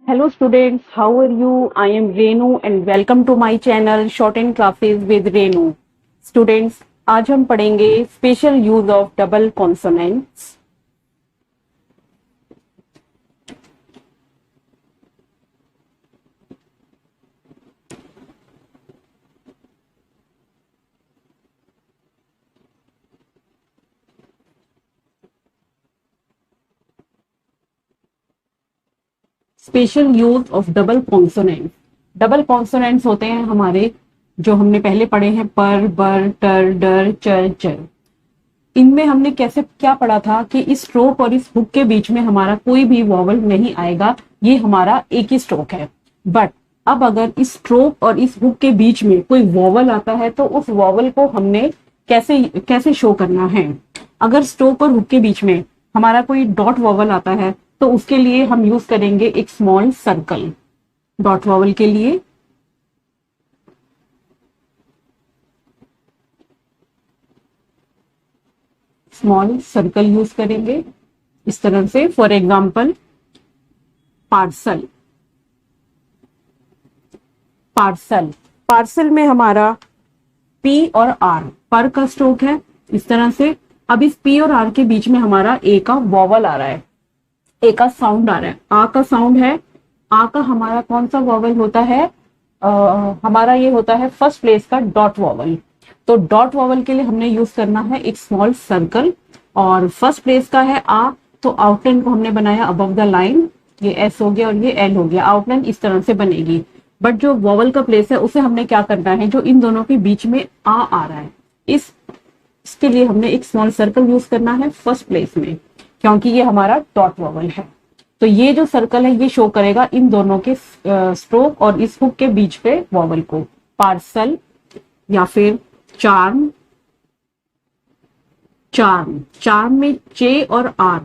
Hello students, how are you? I am Renu and welcome to my channel Short and Classes with Renu. Students, आज हम पढ़ेंगे special use of double consonants. Special use of double consonants. Double consonants होते हैं हमारे, जो हमने पहले पढ़े हैं, पर, बर, टर, डर, चर, चर। इनमें हमने कैसे क्या पढ़ा था कि इस स्ट्रोक और इस हुक के बीच में हमारा कोई भी वॉवल नहीं आएगा, ये हमारा एक ही स्ट्रोक है। बट अब अगर इस स्ट्रोक और इस हुक के बीच में कोई वॉवल आता है तो उस वॉवल को हमने कैसे कैसे शो करना है। अगर स्ट्रोक और हुक के बीच में हमारा कोई डॉट वॉवल आता है तो उसके लिए हम यूज करेंगे एक स्मॉल सर्कल। डॉट वॉवल के लिए स्मॉल सर्कल यूज करेंगे इस तरह से। For example parcel. Parcel parcel में हमारा पी और आर, पर का स्ट्रोक है इस तरह से। अब इस पी और आर के बीच में हमारा ए का वॉवल आ रहा है, ए का साउंड आ रहा है, आ का साउंड है। आ का हमारा कौन सा वॉवल होता है? हमारा ये होता है फर्स्ट प्लेस का डॉट वॉवल। तो डॉट वॉवल के लिए हमने यूज करना है एक स्मॉल सर्कल, और फर्स्ट प्लेस का है आ, तो आउटलाइन को हमने बनाया अबव द लाइन। ये एस हो गया और ये एल हो गया। आउटलाइन इस तरह से बनेगी। बट जो वॉवल का प्लेस है उसे हमने क्या करना है, जो इन दोनों के बीच में आ रहा है, इसके लिए हमने एक स्मॉल सर्कल यूज करना है फर्स्ट प्लेस में, क्योंकि ये हमारा डॉट वॉवल है। तो ये जो सर्कल है ये शो करेगा इन दोनों के स्ट्रोक और इस हुक के बीच पे वॉवल को। पार्सल या फिर चार्म। चार्म चार्म में चे और आर,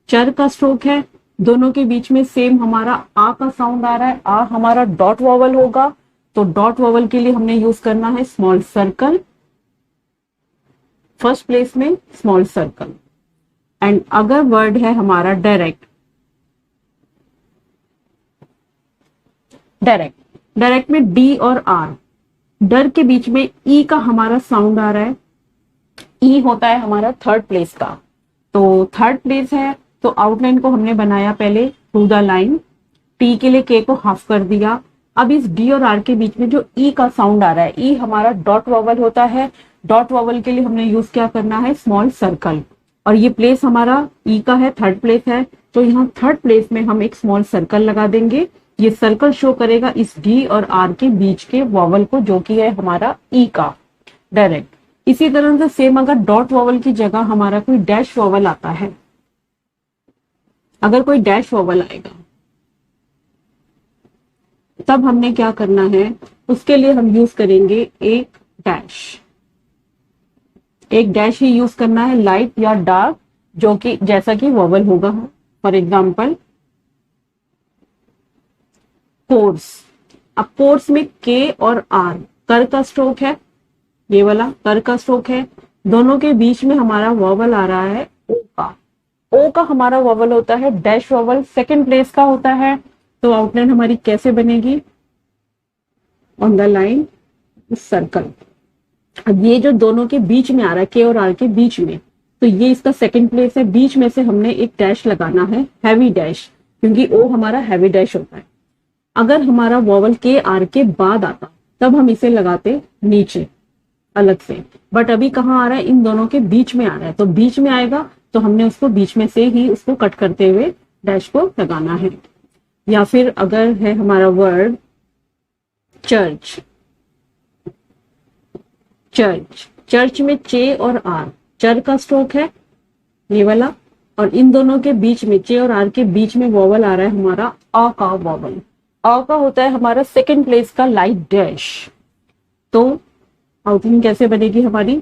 चर का स्ट्रोक है, दोनों के बीच में सेम हमारा आ का साउंड आ रहा है। आ हमारा डॉट वॉवल होगा, तो डॉट वॉवल के लिए हमने यूज करना है स्मॉल सर्कल, फर्स्ट प्लेस में स्मॉल सर्कल। एंड अगर वर्ड है हमारा डायरेक्ट। डायरेक्ट डायरेक्ट में डी और आर, डर के बीच में ई का हमारा साउंड आ रहा है। ई होता है हमारा थर्ड प्लेस का, तो थर्ड प्लेस है तो आउटलाइन को हमने बनाया पहले थ्रू द लाइन। टी के लिए के को हाफ कर दिया। अब इस डी और आर के बीच में जो ई का साउंड आ रहा है, ई हमारा डॉट वॉवल होता है। डॉट वॉवल के लिए हमने यूज क्या करना है, स्मॉल सर्कल। और ये प्लेस हमारा ई का है, थर्ड प्लेस है, तो यहाँ थर्ड प्लेस में हम एक स्मॉल सर्कल लगा देंगे। ये सर्कल शो करेगा इस डी और आर के बीच के वॉवल को, जो कि है हमारा ई का डायरेक्ट। इसी तरह से सेम अगर डॉट वॉवल की जगह हमारा कोई डैश वॉवल आता है, अगर कोई डैश वॉवल आएगा तब हमने क्या करना है, उसके लिए हम यूज करेंगे एक डैश। एक डैश ही यूज करना है, लाइट या डार्क, जो कि जैसा कि वॉवल होगा। For example course. अब कोर्स में के और आर, कर का स्ट्रोक है, ये वाला कर का स्ट्रोक है, दोनों के बीच में हमारा वॉवल आ रहा है ओ का। ओ का हमारा वॉवल होता है डैश वॉवल, सेकंड प्लेस का होता है। तो आउटलाइन हमारी कैसे बनेगी, ऑन द लाइन सर्कल। अब ये जो दोनों के बीच में आ रहा है, के और आर के बीच में, तो ये इसका सेकंड प्लेस है। बीच में से हमने एक डैश लगाना है, हैवी डैश, क्योंकि ओ हमारा हैवी डैश होता है। अगर हमारा वॉवल के आर के बाद आता तब हम इसे लगाते नीचे अलग से, बट अभी कहाँ आ रहा है, इन दोनों के बीच में आ रहा है, तो बीच में आएगा तो हमने उसको बीच में से ही उसको कट करते हुए डैश को लगाना है। या फिर अगर है हमारा वर्ड चर्च। चर्च चर्च में चे और आर, चर का स्ट्रोक है ये वाला, और इन दोनों के बीच में चे और आर के बीच में वॉवल आ रहा है हमारा आ का वॉवल। आ का होता है हमारा सेकंड प्लेस का लाइट डैश। तो आउटलाइन कैसे बनेगी हमारी,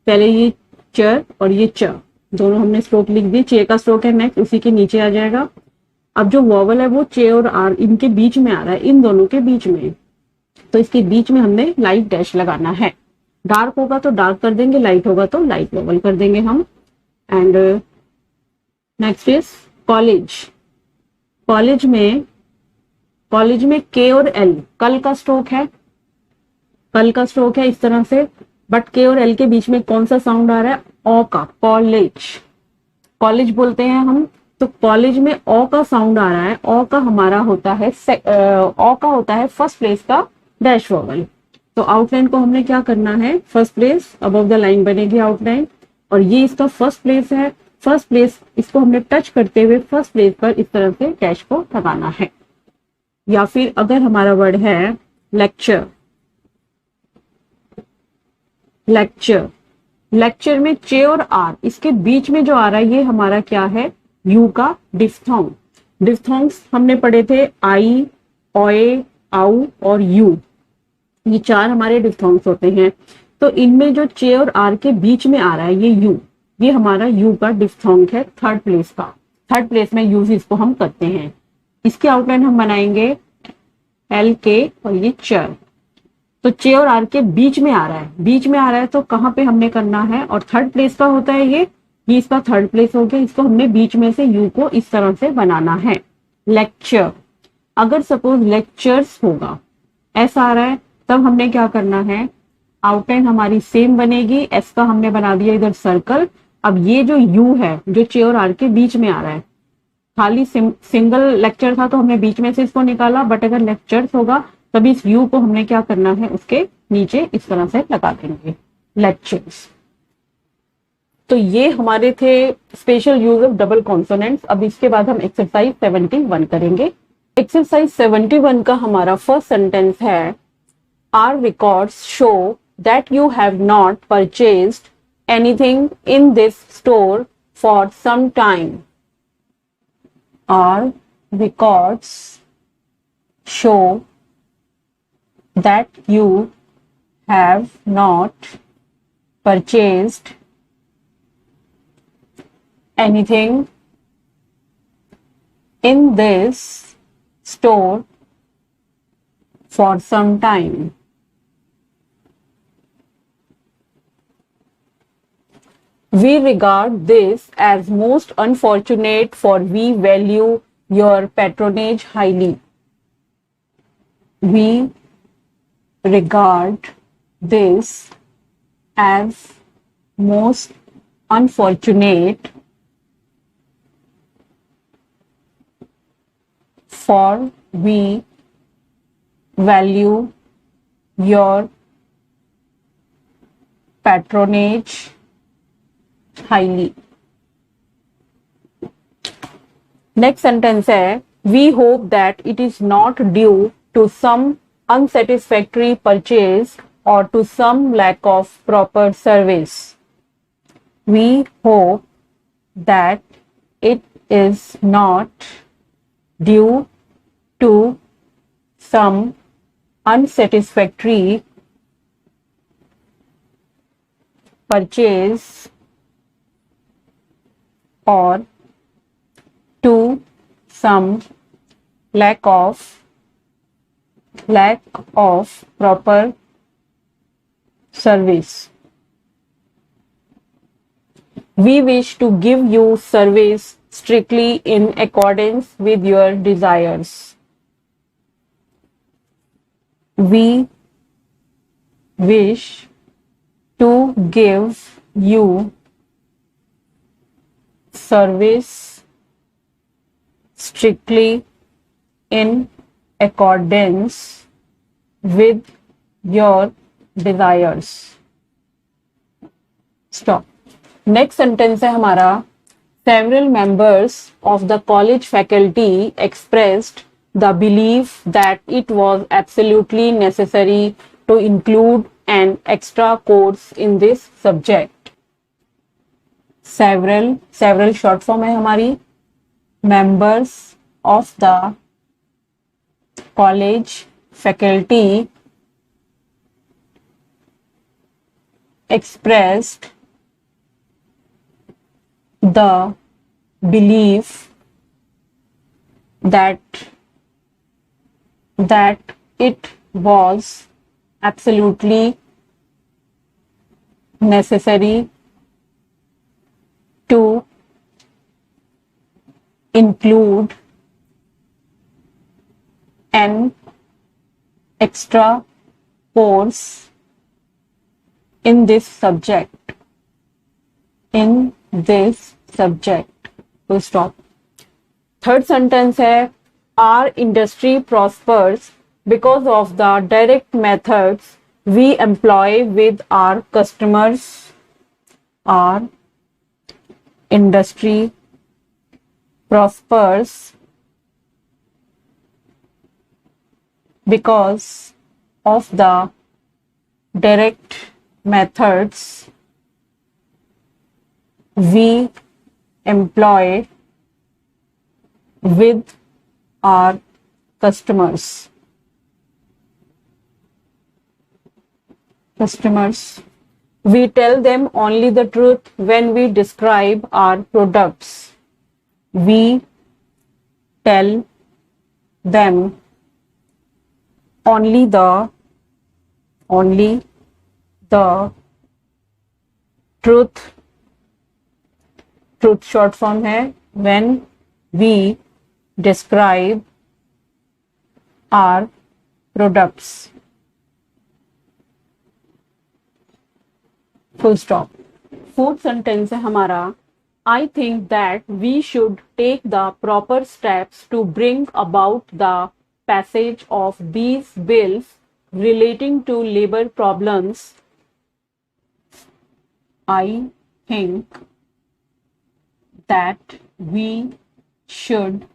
पहले ये चर और ये च, दोनों हमने स्ट्रोक लिख दी। चे का स्ट्रोक है नेक्स्ट, उसी के नीचे आ जाएगा। अब जो वॉवल है वो चे और आर इनके बीच में आ रहा है, इन दोनों के बीच में, तो इसके बीच में हमने लाइट डैश लगाना है। डार्क होगा तो डार्क कर देंगे, लाइट होगा तो लाइट वॉवल कर देंगे हम। And next is college. College में कॉलेज में के और एल कल का स्ट्रोक है, कल का स्ट्रोक है इस तरह से, बट के और एल के बीच में कौन सा साउंड आ रहा है, ओ का, कॉलेज, कॉलेज बोलते हैं हम, तो कॉलेज में ओ का साउंड आ रहा है, ओ का हमारा होता है ओ का होता है फर्स्ट प्लेस का डैश वॉवल। तो आउटलाइन को हमने क्या करना है, first place above the line बनेगी आउटलाइन, और ये इसका फर्स्ट प्लेस है, फर्स्ट प्लेस इसको हमने टच करते हुए फर्स्ट प्लेस पर इस तरह से डैश को लगाना है। या फिर अगर हमारा वर्ड है लेक्चर, लेक्चर, लेक्चर में चे और आर इसके बीच में जो आ रहा है ये हमारा क्या है, यू का डिफ्थोंग। डिफ्थोंग्स हमने पढ़े थे आई, ओए, आउ और यू, ये चार हमारे डिफ्थोंग्स होते हैं। तो इनमें जो चे और आर के बीच में आ रहा है ये यू, ये हमारा यू का डिफ्थोंग है, थर्ड प्लेस का, थर्ड प्लेस में यूज इसको हम करते हैं। इसकी आउटलाइन हम बनाएंगे एल के और ये चर, तो चे और आर के बीच में आ रहा है, बीच में आ रहा है तो कहां पे हमने करना है, और थर्ड प्लेस का होता है ये इसका थर्ड प्लेस हो गया, इसको हमने बीच में से यू को इस तरह से बनाना है। लेक्चर, अगर सपोज लेक्चर्स होगा ऐसा आ रहा है तब हमने क्या करना है, आउटलाइन हमारी सेम बनेगी, एस का हमने बना दिया इधर सर्कल। अब ये जो यू है जो चे और आर के बीच में आ रहा है, खाली सिंगल लेक्चर था तो हमने बीच में से इसको निकाला, बट अगर लेक्चर्स होगा तभी इस यू को हमने क्या करना है, उसके नीचे इस तरह से लगा देंगे, लेक्चर्स। तो ये हमारे थे special use of double consonants. अब इसके बाद हम एक्सरसाइज 71 करेंगे। एक्सरसाइज 71 का हमारा फर्स्ट सेंटेंस है, our records show that you have not purchased anything in this store for some time. Our records show that you have not purchased anything in this store for some time. We regard this as most unfortunate, for we value your patronage highly. We regard this as most unfortunate, for we value your patronage highly. Next sentence है, we hope that it is not due to some unsatisfactory purchase or to some lack of proper service. We hope that it is not due to some unsatisfactory purchase or to some lack of proper service. We wish to give you service strictly in accordance with your desires. We wish to give you service strictly in accordance with your desires. Stop. Next sentence है हमारा, several members of the college faculty expressed the belief that it was absolutely necessary to include an extra course in this subject. Several short form है हमारी, members of the college faculty expressed the belief that it was absolutely necessary to include an extra course in this subject. In this subject. Full stop. Third sentence है our industry prospers because of the direct methods we employ with our customers. Our industry prospers because of the direct methods we employ with our customers. We tell them only the truth when we describe our products. We tell them only the truth short form है when we describe our products. Full stop. Fourth sentence है हमारा I think that we should take the proper steps to bring about the passage of these bills relating to labor problems. I think that we should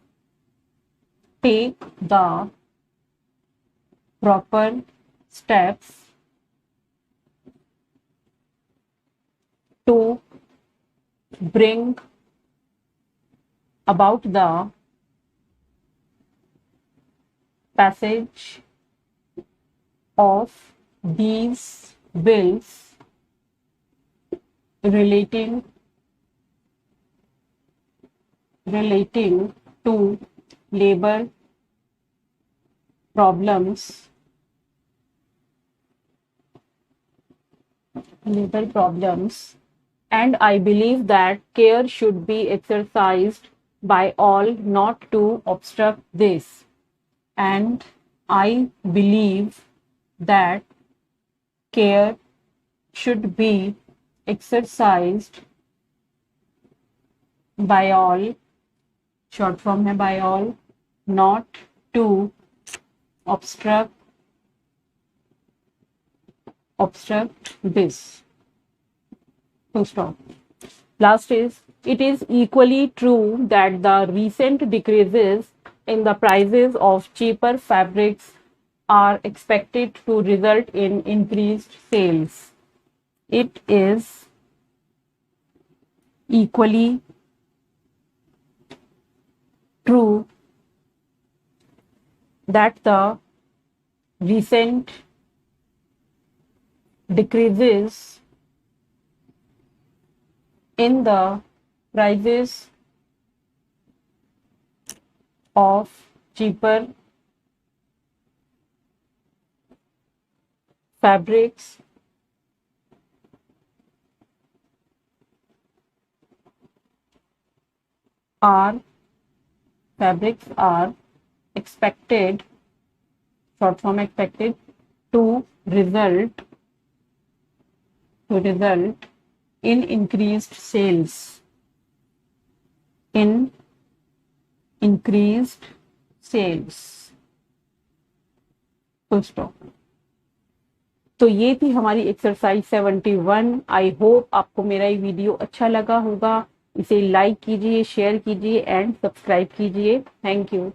take the proper steps to bring about the passage of these bills relating to labor problems and I believe that care should be exercised by all not to obstruct this. And I believe that care should be exercised by all, short form है by all, not to obstruct this. Full stop. Last is, it is equally true that the recent decreases in the prices of cheaper fabrics are expected to result in increased sales. It is equally true that the recent decreases in the prices of cheaper fabrics are expected, short form expected, to result in increased sales. Full stop. तो ये थी हमारी exercise 71। I hope आपको मेरा ये video अच्छा लगा होगा। इसे लाइक कीजिए, शेयर कीजिए एंड सब्सक्राइब कीजिए। Thank you.